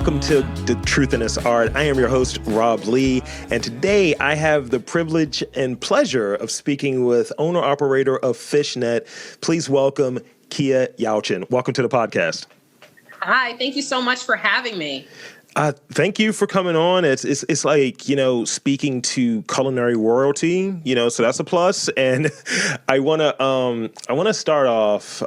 Welcome to The Truth in This Art. I am your host, Rob Lee, and today I have the privilege and pleasure of speaking with owner-operator of Fishnet. Please welcome Keyia Yalcin. Welcome to the podcast. Hi, thank you so much for having me. Thank you for coming on. It's like, speaking to culinary royalty, so that's a plus. And I want to start off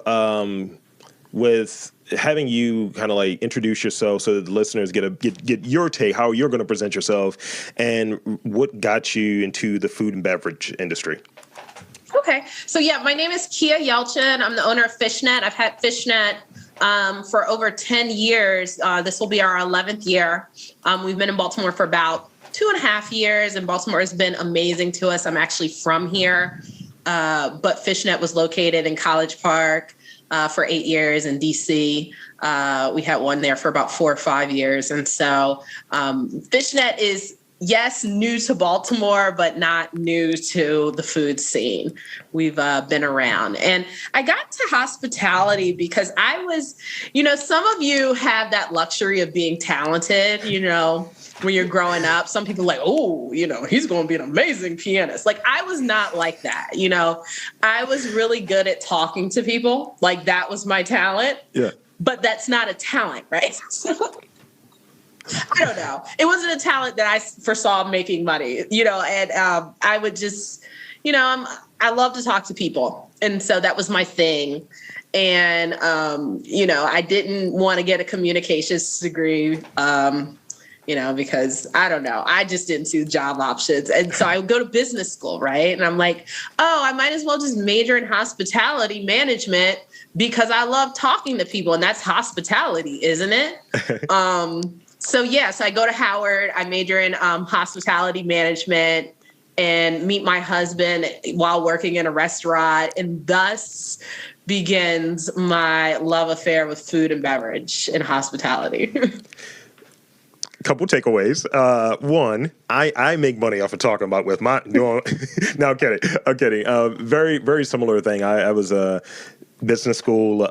with having you kind of like introduce yourself so that the listeners get your take, how you're going to present yourself, and what got you into the food and beverage industry. Okay. So yeah, my name is Keyia Yalcin. I'm the owner of Fishnet. I've had Fishnet for over 10 years. This will be our 11th year. We've been in Baltimore for about 2.5 years, and Baltimore has been amazing to us. I'm actually from here, but Fishnet was located in College Park for 8 years in DC. We had one there for about 4 or 5 years. And so Fishnet is, yes, new to Baltimore, but not new to the food scene. We've been around. And I got to hospitality because I was, some of you have that luxury of being talented, when you're growing up. Some people are like, oh, he's going to be an amazing pianist. Like, I was not like that. I was really good at talking to people. Like, that was my talent. Yeah. But that's not a talent, right? I don't know. It wasn't a talent that I foresaw making money, and I would just, I love to talk to people. And so that was my thing. And, I didn't want to get a communications degree, because I don't know, I just didn't see the job options. And so I would go to business school, right? And I'm like, oh, I might as well just major in hospitality management because I love talking to people, and that's hospitality, isn't it? So I go to Howard, I major in hospitality management and meet my husband while working in a restaurant, and thus begins my love affair with food and beverage and hospitality. Couple takeaways. One, I make money off of talking about with my, no, I'm kidding. Very, very similar thing. I was a business school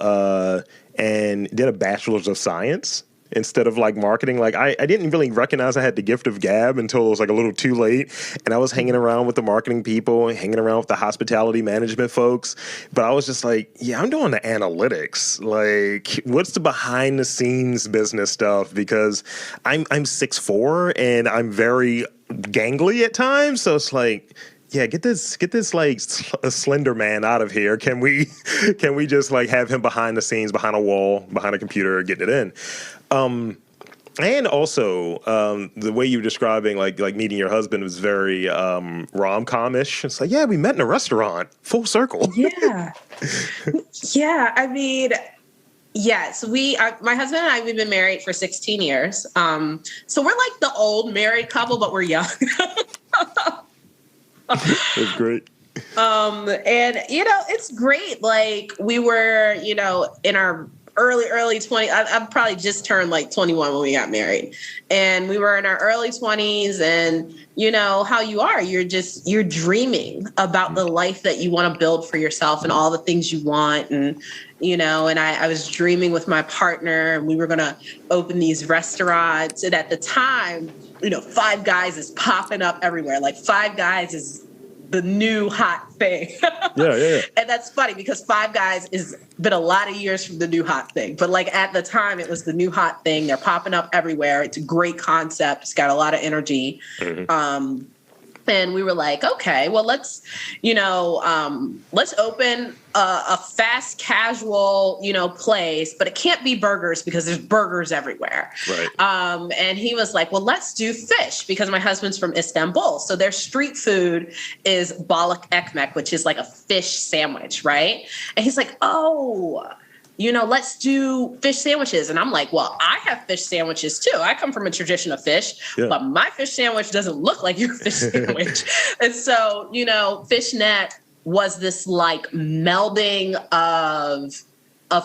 and did a bachelor's of science instead of like marketing. Like I didn't really recognize I had the gift of gab until it was like a little too late. And I was hanging around with the marketing people, hanging around with the hospitality management folks. But I was just like, yeah, I'm doing the analytics. Like, what's the behind the scenes business stuff? Because I'm 6'4" and I'm very gangly at times. So it's like, yeah, get this like a slender man out of here. Can we just like have him behind the scenes, behind a wall, behind a computer, getting it in? And also, the way you were describing like meeting your husband was very rom-com-ish. It's like, yeah, we met in a restaurant, full circle. Yeah. Yeah. I mean, yes, my husband and I, we've been married for 16 years. So we're like the old married couple, but we're young. That's great. And, it's great. Like, we were, in our early 20s. I've probably just turned like 21 when we got married, and we were in our early 20s, and how you are, you're dreaming about the life that you want to build for yourself and all the things you want. And, and I was dreaming with my partner, and we were going to open these restaurants. And at the time, Five Guys is popping up everywhere. Like, Five Guys is the new hot thing. Yeah. And that's funny because Five Guys has been a lot of years from the new hot thing. But like at the time, it was the new hot thing. They're popping up everywhere. It's a great concept. It's got a lot of energy. Mm-hmm. And we were like, okay, well, let's open a fast casual, place, but it can't be burgers because there's burgers everywhere. Right. And he was like, well, let's do fish because my husband's from Istanbul. So their street food is balık ekmek, which is like a fish sandwich, right? And he's like, oh, let's do fish sandwiches. And I'm like, well, I have fish sandwiches too. I come from a tradition of fish, but my fish sandwich doesn't look like your fish sandwich. And so, Fishnet was this like melding of,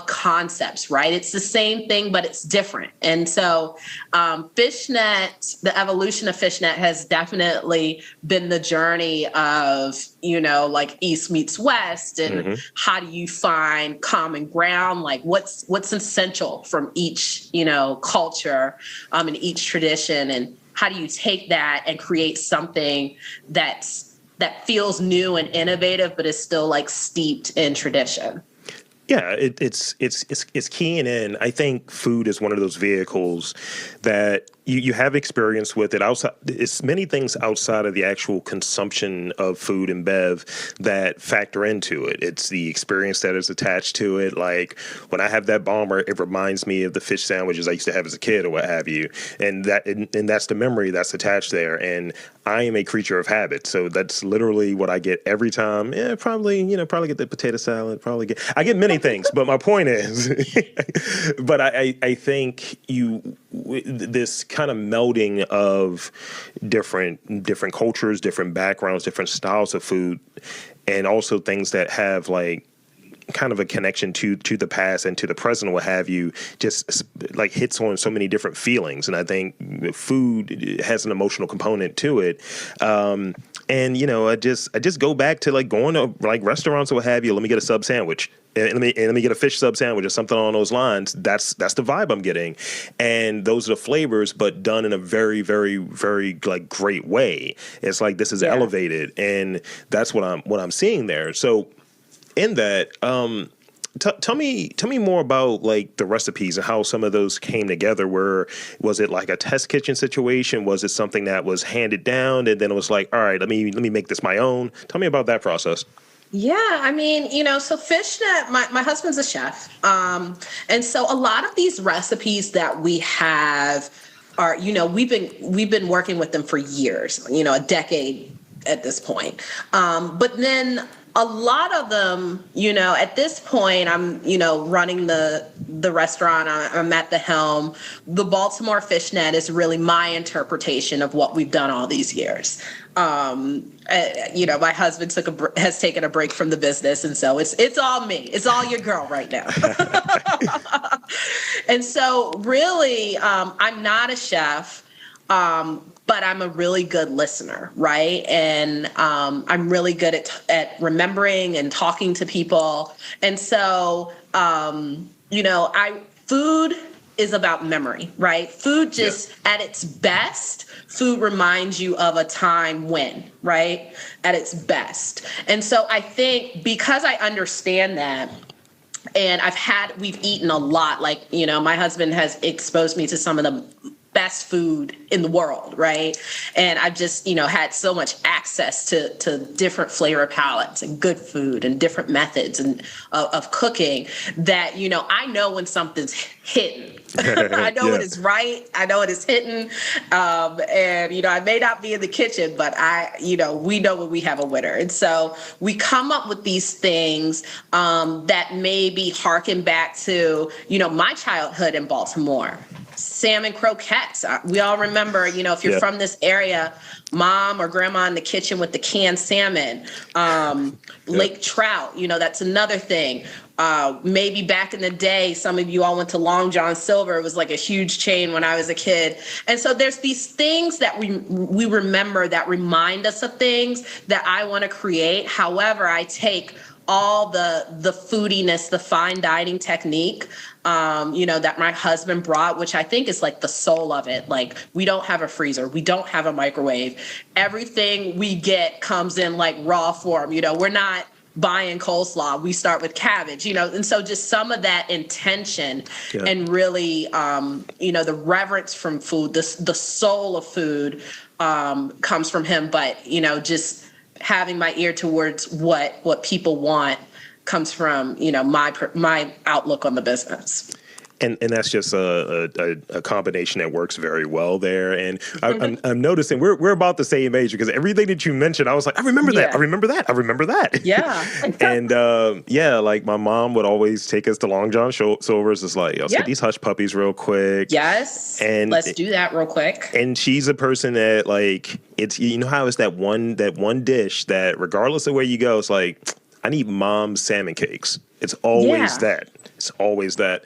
concepts, right? It's the same thing, but it's different. And so Fishnet, the evolution of Fishnet has definitely been the journey of, like East meets West, and how do you find common ground? Like what's essential from each, culture and each tradition, and how do you take that and create something that feels new and innovative, but is still like steeped in tradition? Yeah, it's keying in. I think food is one of those vehicles that you have experience with it outside. It's many things outside of the actual consumption of food and bev that factor into it. It's the experience that is attached to it. Like when I have that bomber, it reminds me of the fish sandwiches I used to have as a kid or what have you. And that's the memory that's attached there. And I am a creature of habit. So that's literally what I get every time. Yeah, probably get the potato salad, I get many things, but my point is, but I think this kind of melding of different cultures, different backgrounds, different styles of food, and also things that have like kind of a connection to the past and to the present, what have you, just like hits on so many different feelings. And I think food has an emotional component to it. And I just go back to like going to like restaurants or what have you. Let me get a sub sandwich. And let me get a fish sub sandwich or something along those lines. That's the vibe I'm getting, and those are the flavors, but done in a very, very, very like great way. It's like this is elevated, and that's what I'm seeing there. So, in that, tell me more about like the recipes and how some of those came together. Was it like a test kitchen situation? Was it something that was handed down, and then it was like, all right, let me make this my own? Tell me about that process. Yeah, I mean, so Fishnet, my husband's a chef. And so a lot of these recipes that we have are, we've been working with them for years, a decade at this point. But then a lot of them, at this point, I'm, running the restaurant. I'm at the helm. The Baltimore Fishnet is really my interpretation of what we've done all these years. My husband has taken a break from the business, and so it's all me. It's all your girl right now. And so, really, I'm not a chef. But I'm a really good listener, right? And I'm really good at remembering and talking to people. And so, food is about memory, right? Food just at its best, food reminds you of a time when, right? At its best. And so I think because I understand that, and we've eaten a lot, like, my husband has exposed me to some of the best food in the world, right? And I've just, had so much access to different flavor palettes and good food and different methods and of cooking that, I know when something's hitting. I know it is right. I know it is hitting. And, I may not be in the kitchen, but we know when we have a winner. And so we come up with these things that maybe harken back to, my childhood in Baltimore. Salmon croquettes. We all remember, if you're from this area, mom or grandma in the kitchen with the canned salmon, lake trout, that's another thing. Maybe back in the day, some of you all went to Long John Silver. It was like a huge chain when I was a kid. And so there's these things that we remember that remind us of things that I want to create. However, I take all the foodiness, the fine dining technique, that my husband brought, which I think is like the soul of it. Like, we don't have a freezer. We don't have a microwave. Everything we get comes in like raw form. We're not buying coleslaw. We start with cabbage, and so just some of that intention and really, the reverence from food, the soul of food comes from him. But, just having my ear towards what people want comes from, my outlook on the business. And that's just a combination that works very well there. And I'm noticing we're about the same age, because everything that you mentioned, I was like, I remember that. I remember that. Yeah. And like my mom would always take us to Long John Silver's. It's like, let's get these hush puppies real quick. Yes. And let's do that real quick. And she's a person that like, it's, how it's that one dish that regardless of where you go, it's like, I need mom's salmon cakes. It's always that. It's always that.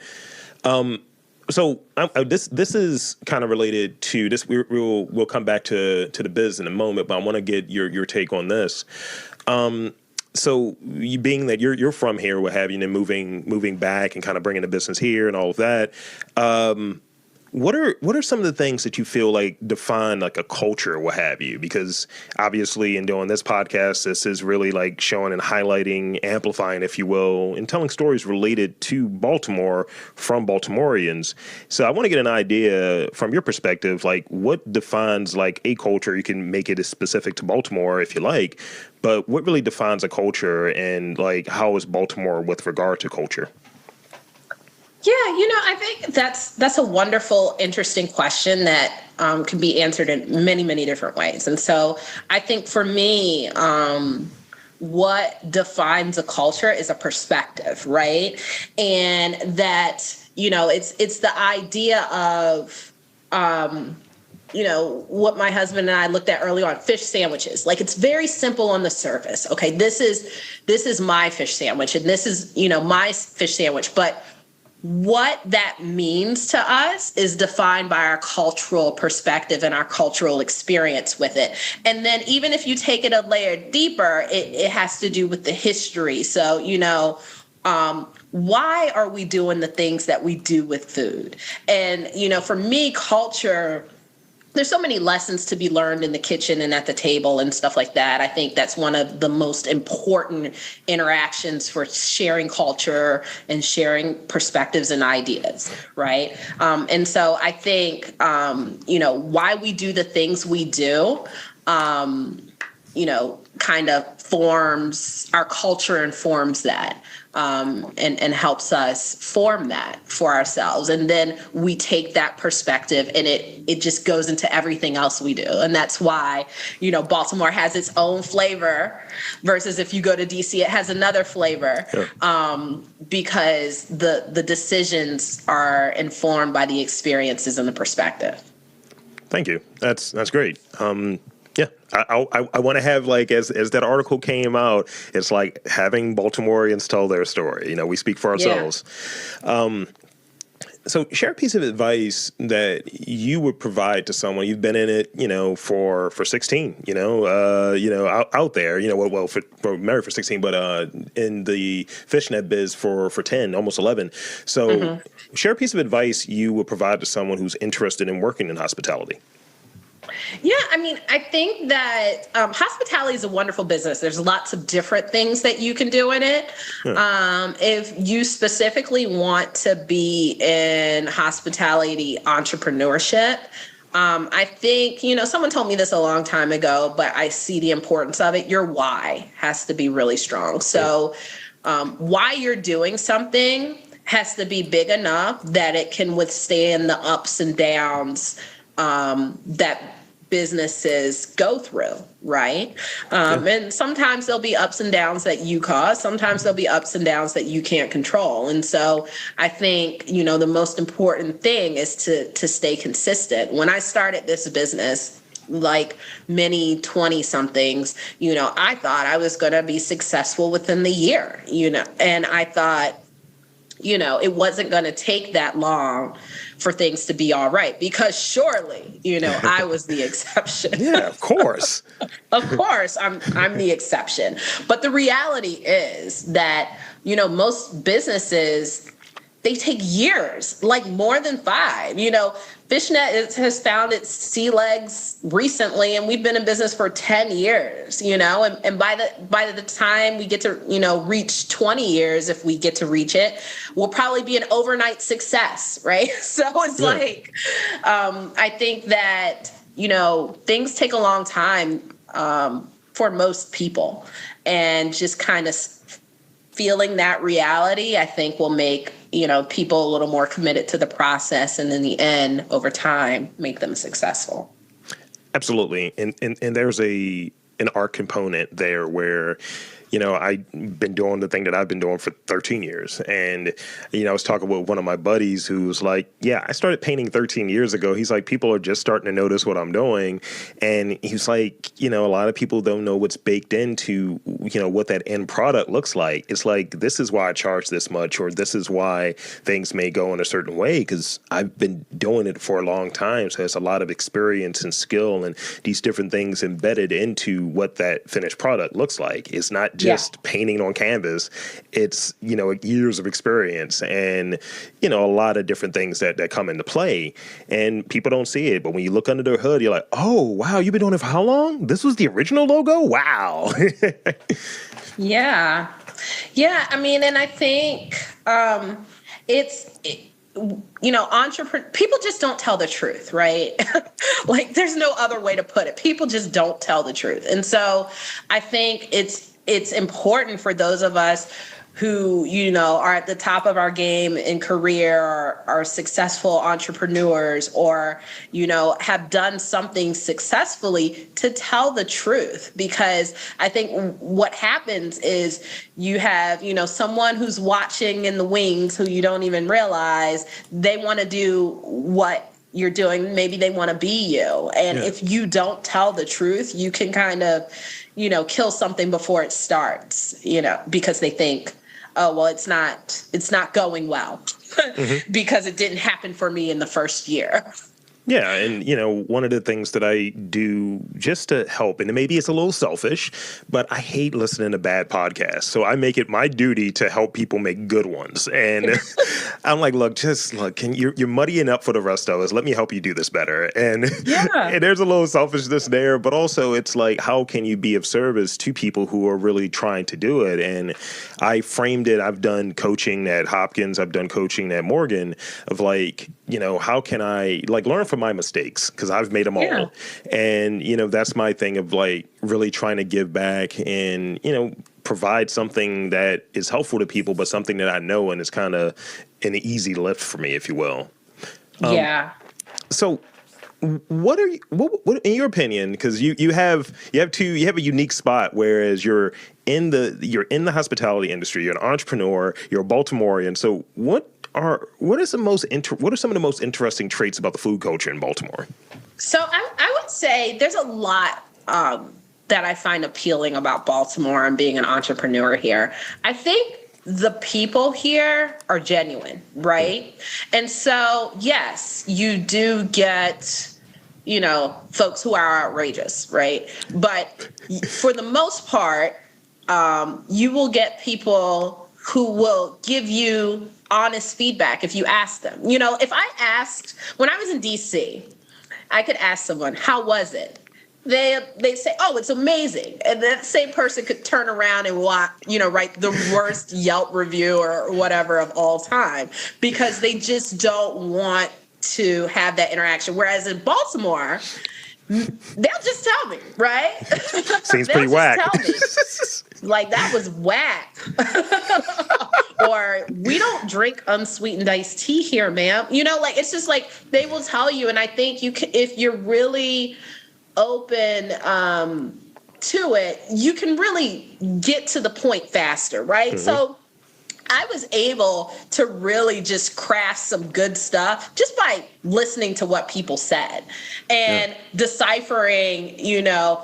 So this is kind of related to this. We'll come back to the biz in a moment, but I want to get your take on this. So you being that you're from here, what have you, and moving back and kind of bringing the business here and all of that. What are some of the things that you feel like define like a culture, what have you? Because obviously in doing this podcast, this is really like showing and highlighting, amplifying, if you will, and telling stories related to Baltimore from Baltimoreans. So I want to get an idea from your perspective, like what defines like a culture. You can make it as specific to Baltimore if you like, but what really defines a culture, and like how is Baltimore with regard to culture? Yeah, I think that's a wonderful, interesting question that can be answered in many, many different ways. And so I think for me, what defines a culture is a perspective, right? And that, it's the idea of, what my husband and I looked at early on, fish sandwiches. Like, it's very simple on the surface. Okay, this is my fish sandwich, and this is, my fish sandwich. But what that means to us is defined by our cultural perspective and our cultural experience with it. And then even if you take it a layer deeper, it has to do with the history. So, why are we doing the things that we do with food? And, for me, culture, there's so many lessons to be learned in the kitchen and at the table and stuff like that. I think that's one of the most important interactions for sharing culture and sharing perspectives and ideas, right? And so I think, why we do the things we do, kind of forms our culture and forms that. And helps us form that for ourselves. And then we take that perspective and it just goes into everything else we do. And that's why, Baltimore has its own flavor versus if you go to DC, it has another flavor. Sure. Because the decisions are informed by the experiences and the perspective. Thank you. That's great. Yeah, I want to have, like, as that article came out, it's like having Baltimoreans tell their story. We speak for ourselves. Yeah. So share a piece of advice that you would provide to someone. You've been in it, for 16, out there, for married for 16, but in the Fishnet biz for 10, almost 11. So share a piece of advice you would provide to someone who's interested in working in hospitality. Yeah, I think that hospitality is a wonderful business. There's lots of different things that you can do in it. Yeah. If you specifically want to be in hospitality entrepreneurship, I think, someone told me this a long time ago, but I see the importance of it. Your why has to be really strong. So why you're doing something has to be big enough that it can withstand the ups and downs that businesses go through, right? And sometimes there'll be ups and downs that you cause. Sometimes there'll be ups and downs that you can't control. And so I think, the most important thing is to stay consistent. When I started this business, like many 20-somethings, I thought I was going to be successful within the year, and I thought, it wasn't going to take that long for things to be all right, because surely, I was the exception. Yeah, of course. Of course, I'm the exception. But the reality is that, most businesses, they take years, like more than 5. Fishnet has found its sea legs recently, and we've been in business for 10 years, and by the time we get to, reach 20 years, if we get to reach it, we'll probably be an overnight success, right? So it's like, I think that, things take a long time for most people, and just kind of feeling that reality, I think, will make, people a little more committed to the process, and in the end, over time, make them successful. Absolutely. And there's a an art component there where, I've been doing the thing that I've been doing for 13 years. And, I was talking with one of my buddies who was like, yeah, I started painting 13 years ago. He's like, people are just starting to notice what I'm doing. And he's like, a lot of people don't know what's baked into, what that end product looks like. It's like, this is why I charge this much, or this is why things may go in a certain way, because I've been doing it for a long time. So there's a lot of experience and skill and these different things embedded into what that finished product looks like. It's not just painting on canvas. It's, years of experience and, a lot of different things that come into play, and people don't see it. But when you look under the hood, you're like, oh, wow, you've been doing it for how long? This was the original logo? Wow. Yeah. Yeah. I mean, and I think people just don't tell the truth, right? Like, there's no other way to put it. People just don't tell the truth. And so I think it's important for those of us who, are at the top of our game in career, or are successful entrepreneurs, or, have done something successfully, to tell the truth. Because I think what happens is you have, someone who's watching in the wings who you don't even realize they want to do what you're doing. Maybe they want to be you. And if you don't tell the truth, you can kind of, kill something before it starts, because they think, oh, well, it's not going well because it didn't happen for me in the first year. Yeah. And, one of the things that I do just to help, and maybe it's a little selfish, but I hate listening to bad podcasts. So I make it my duty to help people make good ones. And I'm like, look, you're muddying up for the rest of us. Let me help you do this better. And, and there's a little selfishness there, but also it's like, how can you be of service to people who are really trying to do it? And I framed it. I've done coaching at Hopkins. I've done coaching at Morgan of like, how can I learn from my mistakes? Because I've made them all. And, that's my thing of like really trying to give back and, provide something that is helpful to people, but something that I know and is kind of an easy lift for me, if you will. So what in your opinion, because you have a unique spot, whereas you're in the hospitality industry, you're an entrepreneur, you're a Baltimorean. So what are some of the most interesting traits about the food culture in Baltimore? So I would say there's a lot that I find appealing about Baltimore and being an entrepreneur here. I think the people here are genuine, right? And so, yes, you do get, folks who are outrageous, right? But for the most part, you will get people who will give you honest feedback if you ask them. If I asked, when I was in DC, I could ask someone, how was it? They'd say, oh, it's amazing. And that same person could turn around and write the worst Yelp review or whatever of all time, because they just don't want to have that interaction. Whereas in Baltimore, they'll just tell me, right? Seems pretty whack. Tell me, like, that was whack. Or, we don't drink unsweetened iced tea here, ma'am. It's just like they will tell you. And I think if you're really open to it, you can really get to the point faster, right? Mm-hmm. So I was able to really just craft some good stuff just by listening to what people said and deciphering, if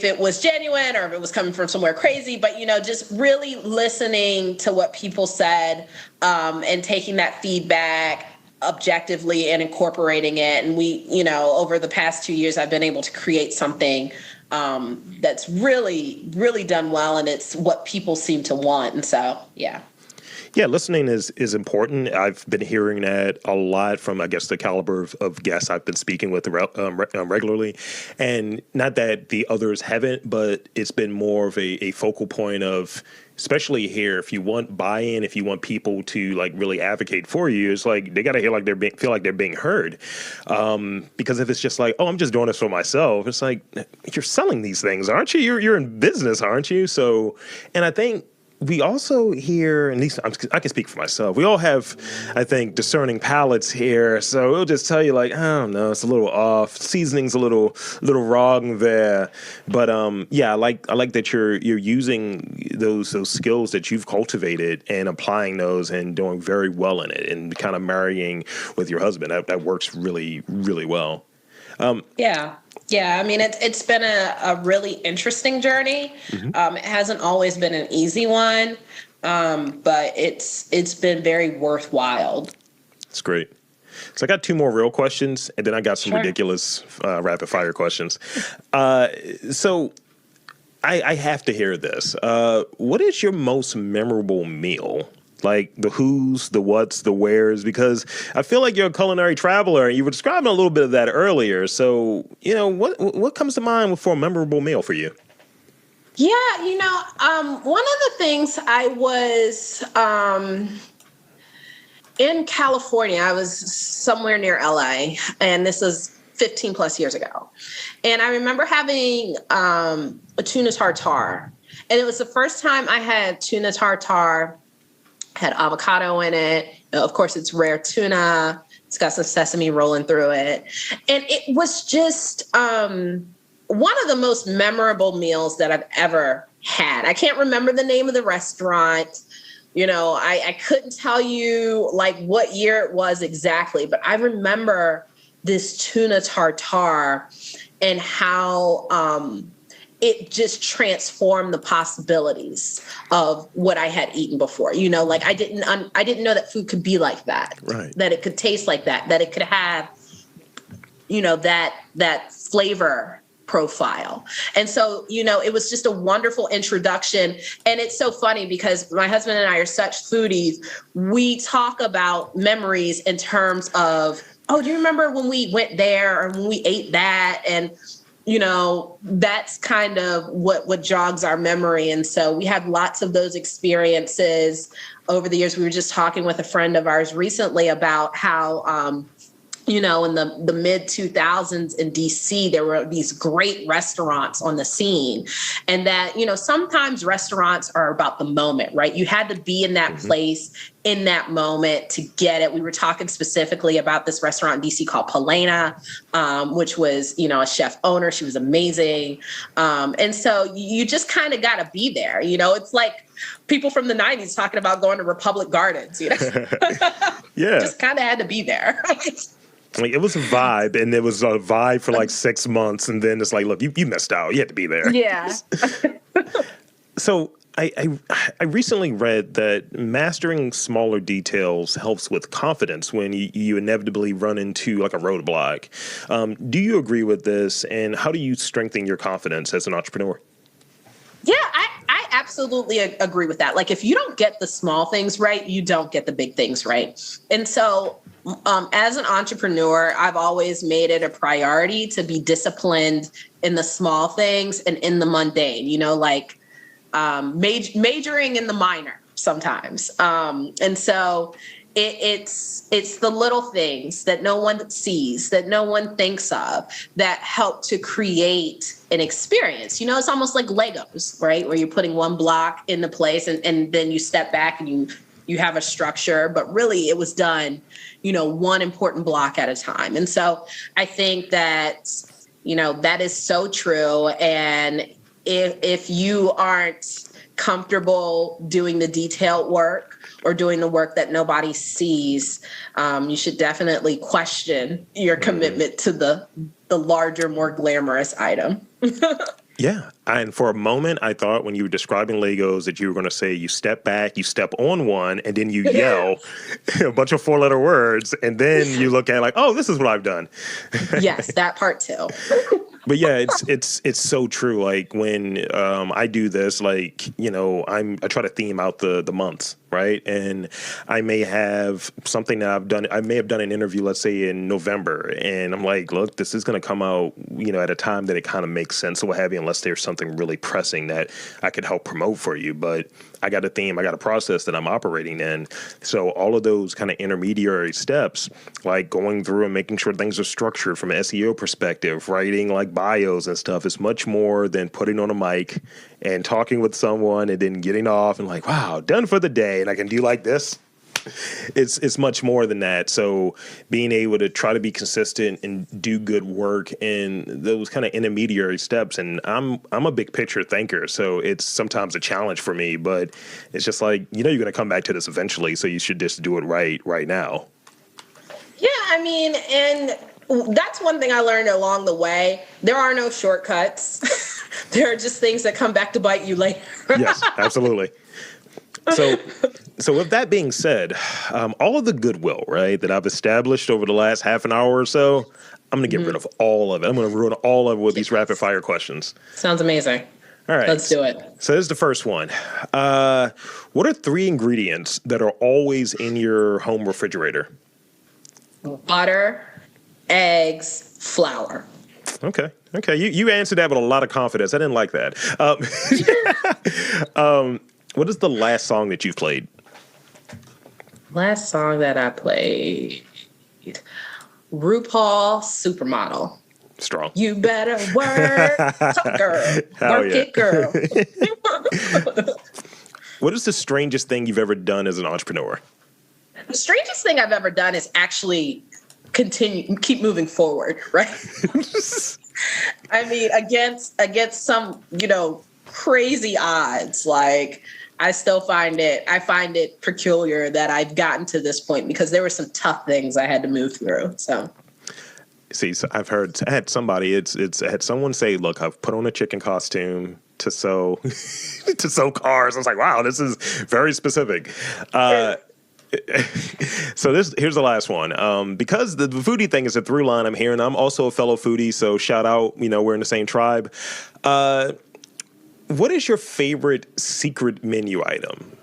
it was genuine or if it was coming from somewhere crazy, but, just really listening to what people said and taking that feedback objectively and incorporating it. And we, over the past 2 years, I've been able to create something that's really, really done well. And it's what people seem to want. And so, yeah. Yeah, listening is important. I've been hearing that a lot from, I guess, the caliber of guests I've been speaking with regularly. And not that the others haven't, but it's been more of a focal point of, especially here, if you want buy-in, if you want people to really advocate for you, it's like they got to feel like they're being heard. Because if it's just like, oh, I'm just doing this for myself, it's like, you're selling these things, aren't you? You're in business, aren't you? So, and I think we also hear, at least I can speak for myself, we all have, I think, discerning palates here. So it'll just tell you like, I don't know, it's a little off. Seasoning's a little wrong there. But yeah, I like that you're using those skills that you've cultivated and applying those and doing very well in it and kind of marrying with your husband. That works really, really well. Yeah. Yeah. I mean, it's been a really interesting journey. It hasn't always been an easy one, but it's been very worthwhile. That's great. So I got two more real questions, and then I got some Sure. ridiculous rapid fire questions. So I have to hear this. What is your most memorable meal? Like the who's, the what's, the where's, because I feel like you're a culinary traveler and you were describing a little bit of that earlier. So, what comes to mind for a memorable meal for you? Yeah. One of the things I was in California, I was somewhere near LA, and this was 15 plus years ago. And I remember having a tuna tartare. And it was the first time I had tuna tartare. Had avocado in it. Of course, it's rare tuna. It's got some sesame rolling through it. And it was just one of the most memorable meals that I've ever had. I can't remember the name of the restaurant. I couldn't tell you like what year it was exactly, but I remember this tuna tartare and how it just transformed the possibilities of what I had eaten before. Like I didn't know that food could be like that, right? That it could taste like that it could have, that flavor profile. And so, it was just a wonderful introduction. And it's so funny because my husband and I are such foodies. We talk about memories in terms of, oh, do you remember when we went there or when we ate that? And that's kind of what jogs our memory. And so we have lots of those experiences over the years. We were just talking with a friend of ours recently about how, in the mid 2000s in DC, there were these great restaurants on the scene. And that, sometimes restaurants are about the moment, right? You had to be in that place in that moment to get it. We were talking specifically about this restaurant in DC called Polena, which was, a chef owner. She was amazing. And so you just kind of got to be there. It's like people from the 90s talking about going to Republic Gardens, Yeah. Just kind of had to be there. Like it was a vibe, and it was a vibe for like 6 months, and then it's like, look, you missed out. You had to be there. Yeah. So I recently read that mastering smaller details helps with confidence when you inevitably run into like a roadblock. Do you agree with this, and how do you strengthen your confidence as an entrepreneur? Yeah, I absolutely agree with that. Like if you don't get the small things right, you don't get the big things right. And so as an entrepreneur, I've always made it a priority to be disciplined in the small things and in the mundane, like majoring in the minor sometimes. And so it's the little things that no one sees, that no one thinks of, that help to create an experience. It's almost like Legos, right? Where you're putting one block into place and then you step back and you have a structure, but really it was done, one important block at a time. And so I think that, that is so true. And if you aren't comfortable doing the detailed work or doing the work that nobody sees, you should definitely question your commitment to the larger, more glamorous item. Yeah. And for a moment, I thought when you were describing Legos that you were going to say you step back, you step on one, and then you yell a bunch of 4-letter words, and then you look at like, oh, this is what I've done. Yes, that part too. But yeah, it's so true. Like when I do this, like, I try to theme out the months. right? And I may have something that I may have done an interview, let's say in November, and I'm like, look, this is going to come out, at a time that it kind of makes sense or what have you, unless there's something really pressing that I could help promote for you. But I got a theme, I got a process that I'm operating in. So all of those kind of intermediary steps, like going through and making sure things are structured from an SEO perspective, writing like bios and stuff, is much more than putting on a mic and talking with someone and then getting off and like, wow, done for the day. And I can do like this. It's much more than that. So being able to try to be consistent and do good work in those kind of intermediary steps. And I'm a big picture thinker, so it's sometimes a challenge for me, but it's just like, you're going to come back to this eventually. So you should just do it right now. Yeah, I mean, and that's one thing I learned along the way. There are no shortcuts. There are just things that come back to bite you later. Yes, absolutely. So with that being said, all of the goodwill, right, that I've established over the last half an hour or so, I'm going to get rid of all of it. I'm going to ruin all of it with these rapid fire questions. Sounds amazing. All right. Let's do it. So this is the first one. What are 3 ingredients that are always in your home refrigerator? Butter, eggs, flour. Okay. You answered that with a lot of confidence. I didn't like that. What is the last song that you've played? Last song that I played, RuPaul Supermodel. Strong. You better work, girl. Work it, girl. What is the strangest thing you've ever done as an entrepreneur? The strangest thing I've ever done is actually keep moving forward, right? I mean, against some, crazy odds, like I find it peculiar that I've gotten to this point because there were some tough things I had to move through. So I had someone say, look, I've put on a chicken costume to sew cars. I was like, wow, this is very specific. So here's the last one. Because the foodie thing is a through line I'm hearing. I'm also a fellow foodie, so shout out, we're in the same tribe. What is your favorite secret menu item?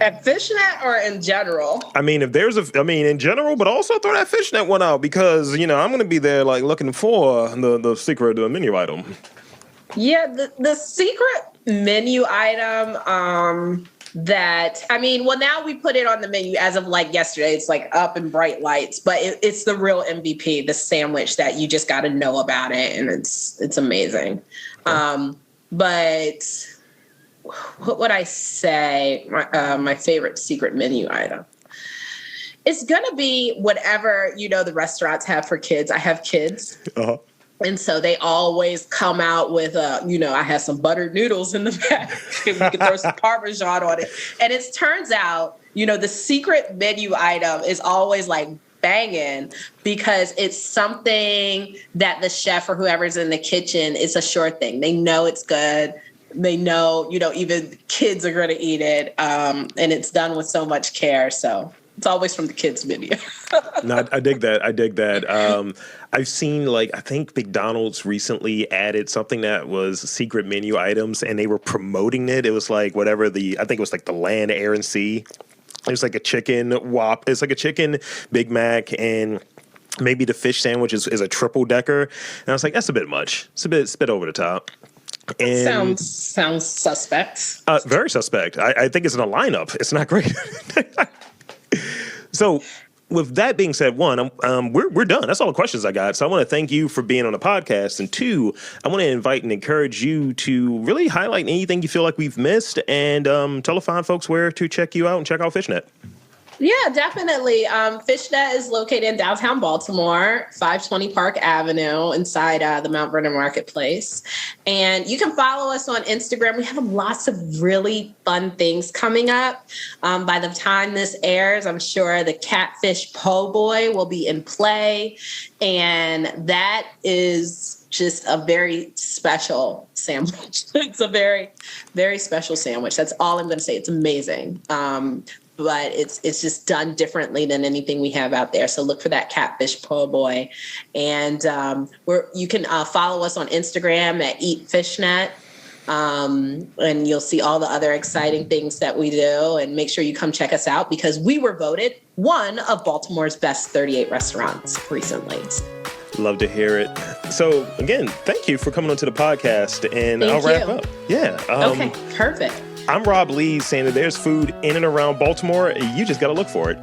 At Fishnet or in general? I mean, in general, but also throw that Fishnet one out because, I'm going to be there like looking for the secret menu item. Yeah, the secret menu item, now we put it on the menu as of like yesterday. It's like up in bright lights, but it's the real MVP, the sandwich that you just got to know about it. And it's amazing. Okay. But what would I say? My favorite secret menu item. It's going to be whatever, the restaurants have for kids. I have kids. Uh-huh. And so they always come out with, I have some buttered noodles in the back. We can throw some Parmesan on it. And it turns out, the secret menu item is always like banging because it's something that the chef or whoever's in the kitchen, it's a sure thing. They know it's good. They know, even kids are going to eat it. And it's done with so much care. So it's always from the kids' menu. No, I dig that. I've seen I think McDonald's recently added something that was secret menu items and they were promoting it. It was like I think it was like the land, air, and sea. It was like a chicken Whop. It's like a chicken Big Mac and maybe the fish sandwich is a triple decker. And I was like, that's a bit much. It's a bit over the top. And sounds suspect. Very suspect. I think it's in a lineup. It's not great. So with that being said, one, we're done. That's all the questions I got. So I want to thank you for being on the podcast. And 2, I want to invite and encourage you to really highlight anything you feel like we've missed and tell the fine folks where to check you out and check out Fishnet. Yeah, definitely. Fishnet is located in downtown Baltimore, 520 Park Avenue, inside the Mount Vernon Marketplace. And you can follow us on Instagram. We have lots of really fun things coming up. By the time this airs, I'm sure the catfish po' boy will be in play. And that is just a very special sandwich. It's a very, very special sandwich. That's all I'm going to say. It's amazing. But it's just done differently than anything we have out there. So look for that catfish po' boy. And you can follow us on Instagram at Eat Fishnet. And you'll see all the other exciting things that we do, and make sure you come check us out because we were voted one of Baltimore's best 38 restaurants recently. Love to hear it. So again, thank you for coming onto the podcast, and I'll wrap up. Yeah. Okay, perfect. I'm Rob Lee, saying that there's food in and around Baltimore. You just got to look for it.